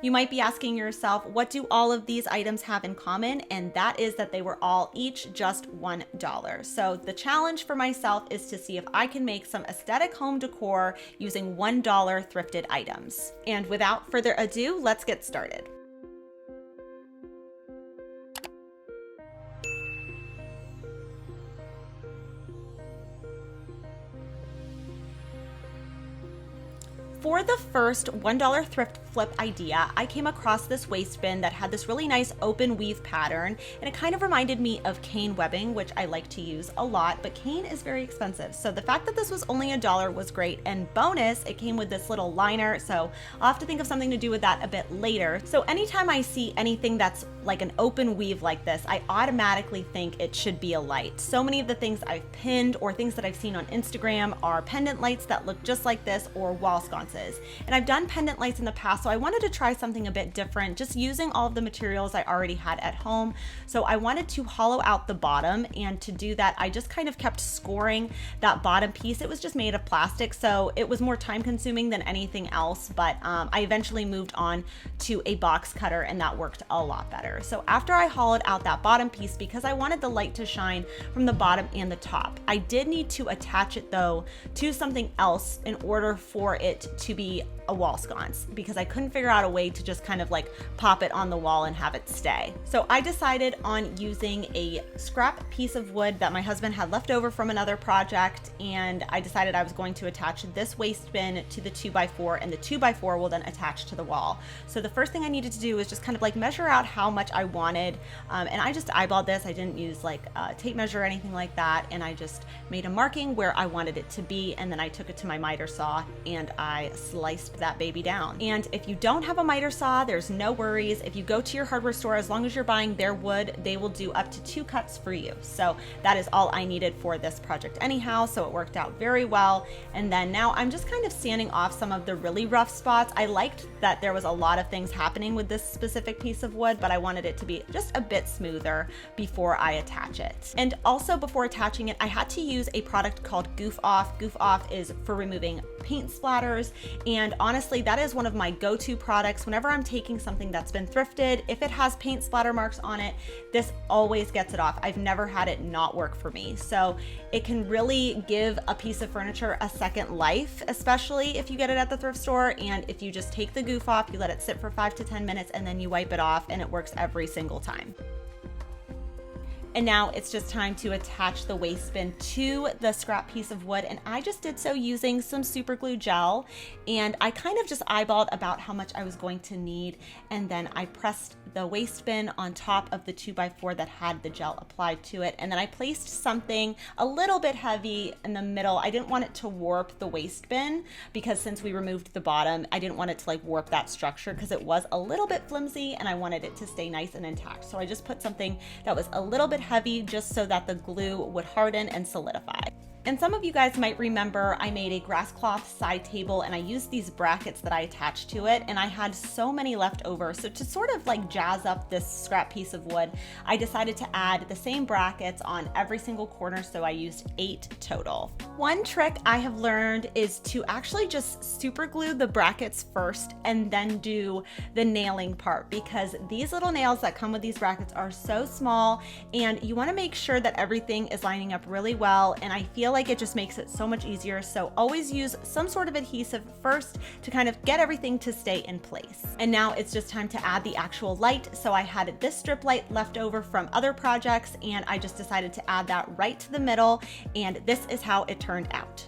You might be asking yourself, what do all of these items have in common? And that is that they were all each just $1. So the challenge for myself is to see if I can make some aesthetic home decor using $1 thrifted items. And without further ado, let's get started. For the first $1 thrift flip idea, I came across this waste bin that had this really nice open weave pattern, and it kind of reminded me of cane webbing, which I like to use a lot, but cane is very expensive. So the fact that this was only $1 was great, and bonus, it came with this little liner, so I'll have to think of something to do with that a bit later. So anytime I see anything that's like an open weave like this, I automatically think it should be a light. So many of the things I've pinned or things that I've seen on Instagram are pendant lights that look just like this or wall sconces. And I've done pendant lights in the past, so I wanted to try something a bit different, just using all of the materials I already had at home. So I wanted to hollow out the bottom, and to do that, I just kind of kept scoring that bottom piece. It was just made of plastic, so it was more time consuming than anything else, but I eventually moved on to a box cutter, and that worked a lot better. So after I hollowed out that bottom piece, because I wanted the light to shine from the bottom and the top, I did need to attach it though to something else in order for it to be a wall sconce, because I couldn't figure out a way to just kind of like pop it on the wall and have it stay. So I decided on using a scrap piece of wood that my husband had left over from another project, and I decided I was going to attach this waste bin to the 2x4, and the 2x4 will then attach to the wall. So the first thing I needed to do was just kind of like measure out how much I wanted, and I just eyeballed this. I didn't use like a tape measure or anything like that, and I just made a marking where I wanted it to be, and then I took it to my miter saw and I sliced that baby down. And if you don't have a miter saw, there's no worries. If you go to your hardware store, as long as you're buying their wood, they will do up to 2 cuts for you. So that is all I needed for this project anyhow, so it worked out very well. And then now I'm just kind of sanding off some of the really rough spots. I liked that there was a lot of things happening with this specific piece of wood, but I wanted it to be just a bit smoother before I attach it. And also before attaching it, I had to use a product called Goof Off. Goof Off is for removing paint splatters, and honestly, that is one of my go-to products whenever I'm taking something that's been thrifted. If it has paint splatter marks on it, this always gets it off. I've never had it not work for me. So it can really give a piece of furniture a second life, especially if you get it at the thrift store. And if you just take the goof off, you let it sit for 5 to 10 minutes, and then you wipe it off, and it works every single time. And now it's just time to attach the waste bin to the scrap piece of wood. And I just did so using some super glue gel. And I kind of just eyeballed about how much I was going to need. And then I pressed the waste bin on top of the 2x4 that had the gel applied to it. And then I placed something a little bit heavy in the middle. I didn't want it to warp the waste bin, because since we removed the bottom, I didn't want it to like warp that structure, because it was a little bit flimsy and I wanted it to stay nice and intact. So I just put something that was a little bit heavy, just so that the glue would harden and solidify. And some of you guys might remember I made a grass cloth side table, and I used these brackets that I attached to it, and I had so many left over. So to sort of like jazz up this scrap piece of wood, I decided to add the same brackets on every single corner, so I used 8 total. One trick I have learned is to actually just super glue the brackets first and then do the nailing part, because these little nails that come with these brackets are so small, and you want to make sure that everything is lining up really well, and I feel like it just makes it so much easier. So always use some sort of adhesive first to kind of get everything to stay in place. And now it's just time to add the actual light. So I had this strip light left over from other projects, and I just decided to add that right to the middle, and this is how it turned out.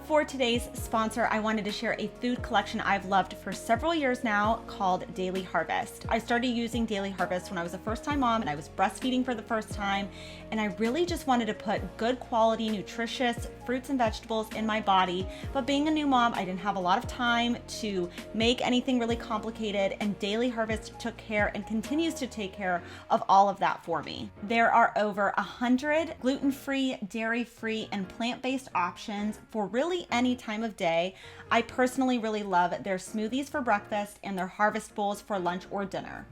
For today's sponsor, I wanted to share a food collection I've loved for several years now called Daily Harvest. I started using Daily Harvest when I was a first-time mom and I was breastfeeding for the first time, and I really just wanted to put good quality, nutritious fruits and vegetables in my body. But being a new mom, I didn't have a lot of time to make anything really complicated, and Daily Harvest took care and continues to take care of all of that for me. There are over 100 gluten-free, dairy-free, and plant-based options for really any time of day. I personally really love their smoothies for breakfast and their harvest bowls for lunch or dinner.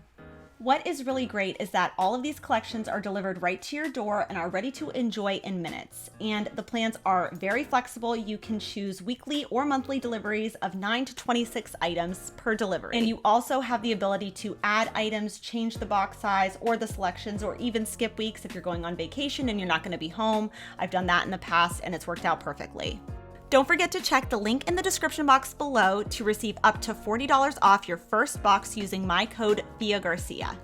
What is really great is that all of these collections are delivered right to your door and are ready to enjoy in minutes. And the plans are very flexible. You can choose weekly or monthly deliveries of 9 to 26 items per delivery. And you also have the ability to add items, change the box size or the selections, or even skip weeks if you're going on vacation and you're not going to be home. I've done that in the past and it's worked out perfectly. Don't forget to check the link in the description box below to receive up to $40 off your first box using my code FIAGARCIA.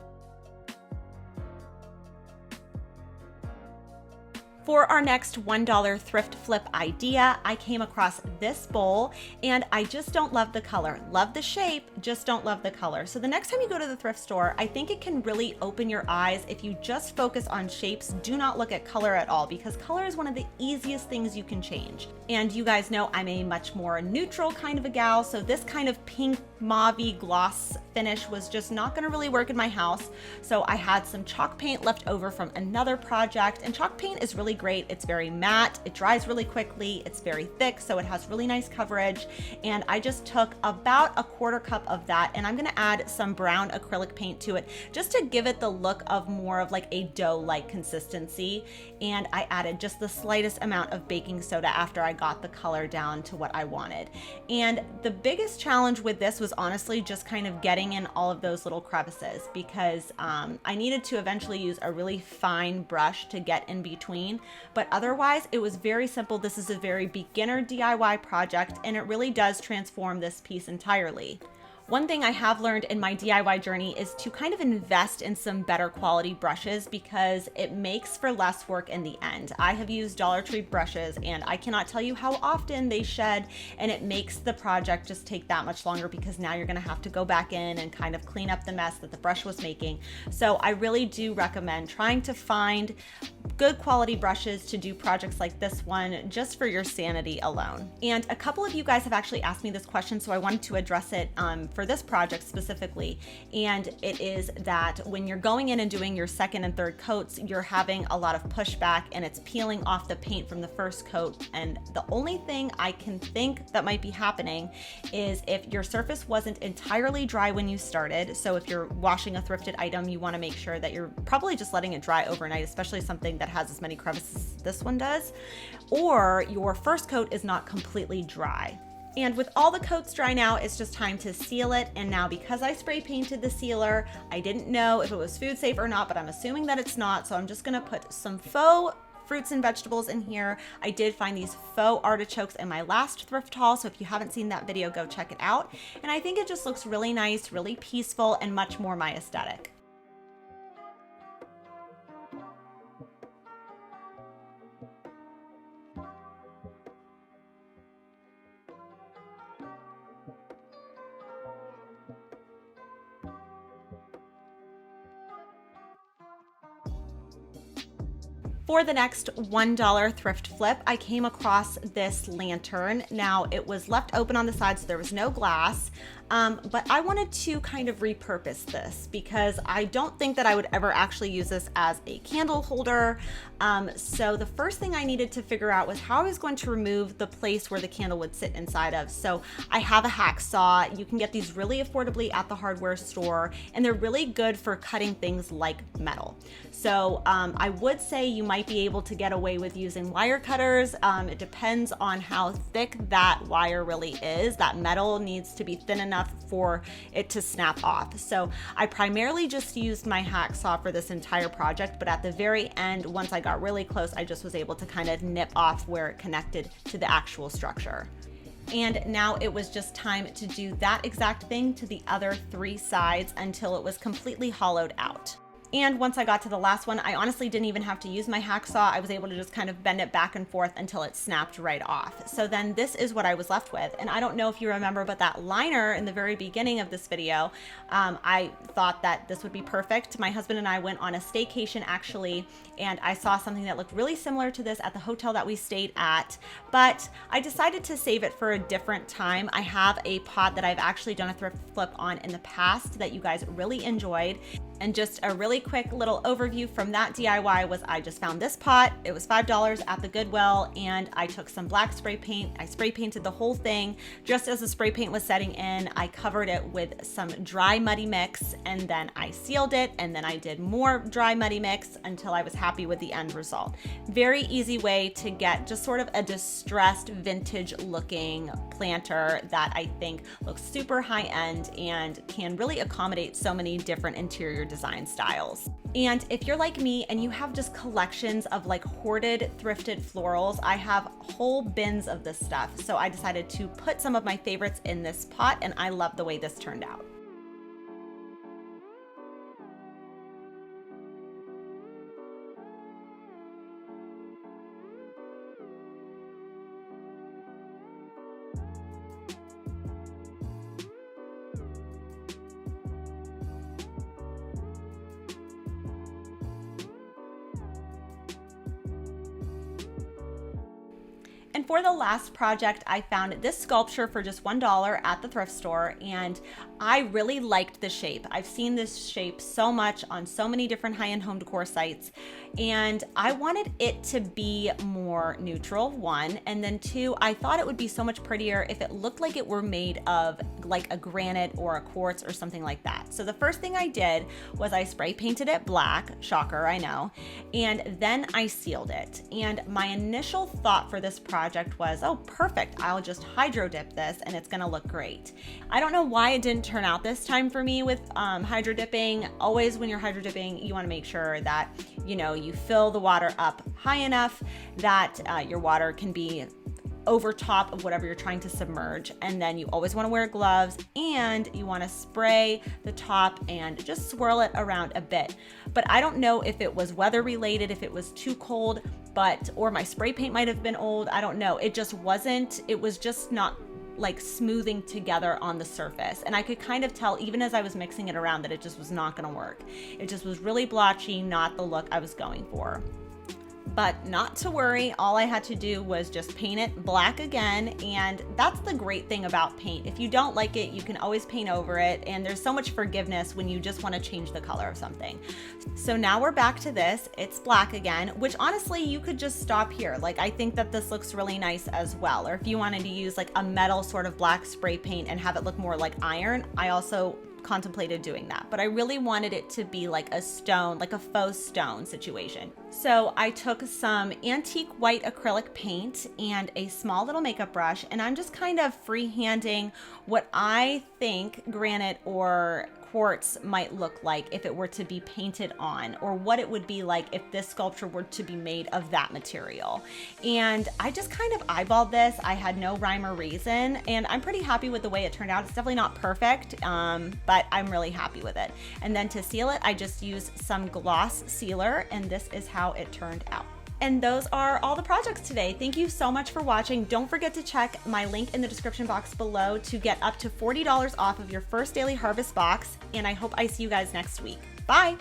For our next $1 thrift flip idea, I came across this bowl and I just don't love the color. Love the shape, just don't love the color. So the next time you go to the thrift store, I think it can really open your eyes if you just focus on shapes. Do not look at color at all, because color is one of the easiest things you can change. And you guys know I'm a much more neutral kind of a gal, so this kind of pink mauve-y gloss finish was just not gonna really work in my house. So I had some chalk paint left over from another project, and chalk paint is really great. It's very matte, it dries really quickly, it's very thick, so it has really nice coverage. And I just took about a quarter cup of that, and I'm gonna add some brown acrylic paint to it just to give it the look of more of like a dough-like consistency. And I added just the slightest amount of baking soda after I got the color down to what I wanted. And the biggest challenge with this was honestly just kind of getting in all of those little crevices, because I needed to eventually use a really fine brush to get in between. But otherwise, it was very simple. This is a very beginner DIY project, and it really does transform this piece entirely. One thing I have learned in my DIY journey is to kind of invest in some better quality brushes, because it makes for less work in the end. I have used Dollar Tree brushes and I cannot tell you how often they shed, and it makes the project just take that much longer, because now you're gonna have to go back in and kind of clean up the mess that the brush was making. So I really do recommend trying to find good quality brushes to do projects like this one, just for your sanity alone. And a couple of you guys have actually asked me this question, so I wanted to address it for this project specifically. And it is that when you're going in and doing your second and third coats, you're having a lot of pushback and it's peeling off the paint from the first coat. And the only thing I can think that might be happening is if your surface wasn't entirely dry when you started. So if you're washing a thrifted item, you want to make sure that you're probably just letting it dry overnight, especially something that has as many crevices as this one does, or your first coat is not completely dry. And with all the coats dry now, it's just time to seal it. And now, because I spray painted the sealer, I didn't know if it was food safe or not, but I'm assuming that it's not. So I'm just gonna put some faux fruits and vegetables in here. I did find these faux artichokes in my last thrift haul, so if you haven't seen that video, go check it out. And I think it just looks really nice, really peaceful, and much more my aesthetic. For the next $1 thrift flip, I came across this lantern. Now, it was left open on the side, so there was no glass, but I wanted to kind of repurpose this because I don't think that I would ever actually use this as a candle holder. So the first thing I needed to figure out was how I was going to remove the place where the candle would sit inside of. So I have a hacksaw. You can get these really affordably at the hardware store, and they're really good for cutting things like metal. So I would say you might be able to get away with using wire cutters. It depends on how thick that wire really is. That metal needs to be thin enough for it to snap off. So I primarily just used my hacksaw for this entire project, but at the very end, once I got really close, I just was able to kind of nip off where it connected to the actual structure. And now it was just time to do that exact thing to the other 3 sides until it was completely hollowed out. And once I got to the last one, I honestly didn't even have to use my hacksaw. I was able to just kind of bend it back and forth until it snapped right off. So then this is what I was left with. And I don't know if you remember, but that liner in the very beginning of this video, I thought that this would be perfect. My husband and I went on a staycation actually, and I saw something that looked really similar to this at the hotel that we stayed at, but I decided to save it for a different time. I have a pot that I've actually done a thrift flip on in the past that you guys really enjoyed. And just a really quick little overview from that DIY was I just found this pot. It was $5 at the Goodwill, and I took some black spray paint. I spray painted the whole thing. Just as the spray paint was setting in, I covered it with some dry muddy mix, and then I sealed it, and then I did more dry muddy mix until I was happy with the end result. Very easy way to get just sort of a distressed vintage looking planter that I think looks super high end and can really accommodate so many different interior design styles. And if you're like me and you have just collections of like hoarded thrifted florals, I have whole bins of this stuff. So I decided to put some of my favorites in this pot, and I love the way this turned out. And for the last project, I found this sculpture for just $1 at the thrift store, and I really liked the shape. I've seen this shape so much on so many different high-end home decor sites, and I wanted it to be more neutral, one, and then two, I thought it would be so much prettier if it looked like it were made of like a granite or a quartz or something like that. So the first thing I did was I spray painted it black, shocker, I know, and then I sealed it. And my initial thought for this project was, oh, perfect, I'll just hydro dip this and it's gonna look great. I don't know why it didn't turn out this time for me with hydro dipping. Always when you're hydro dipping, you wanna make sure that, you know, you fill the water up high enough that your water can be over top of whatever you're trying to submerge. And then you always want to wear gloves, and you want to spray the top and just swirl it around a bit. But I don't know if it was weather related, if it was too cold, or my spray paint might have been old. I don't know. It just wasn't, it was just not like smoothing together on the surface. And I could kind of tell even as I was mixing it around that it just was not going to work. It just was really blotchy, not the look I was going for. But not to worry, all I had to do was just paint it black again, and that's the great thing about paint. If you don't like it, you can always paint over it, and there's so much forgiveness when you just want to change the color of something. So now we're back to this. It's black again, which honestly, you could just stop here. Like, I think that this looks really nice as well. Or if you wanted to use like a metal sort of black spray paint and have it look more like iron, I also contemplated doing that, but I really wanted it to be like a stone, like a faux stone situation. So I took some antique white acrylic paint and a small little makeup brush, and I'm just kind of freehanding what I think granite or quartz might look like if it were to be painted on, or what it would be like if this sculpture were to be made of that material. And I just kind of eyeballed this. I had no rhyme or reason, and I'm pretty happy with the way it turned out. It's definitely not perfect, but I'm really happy with it. And then to seal it, I just used some gloss sealer, and this is how it turned out. And those are all the projects today. Thank you so much for watching. Don't forget to check my link in the description box below to get up to $40 off of your first daily harvest box. And I hope I see you guys next week. Bye.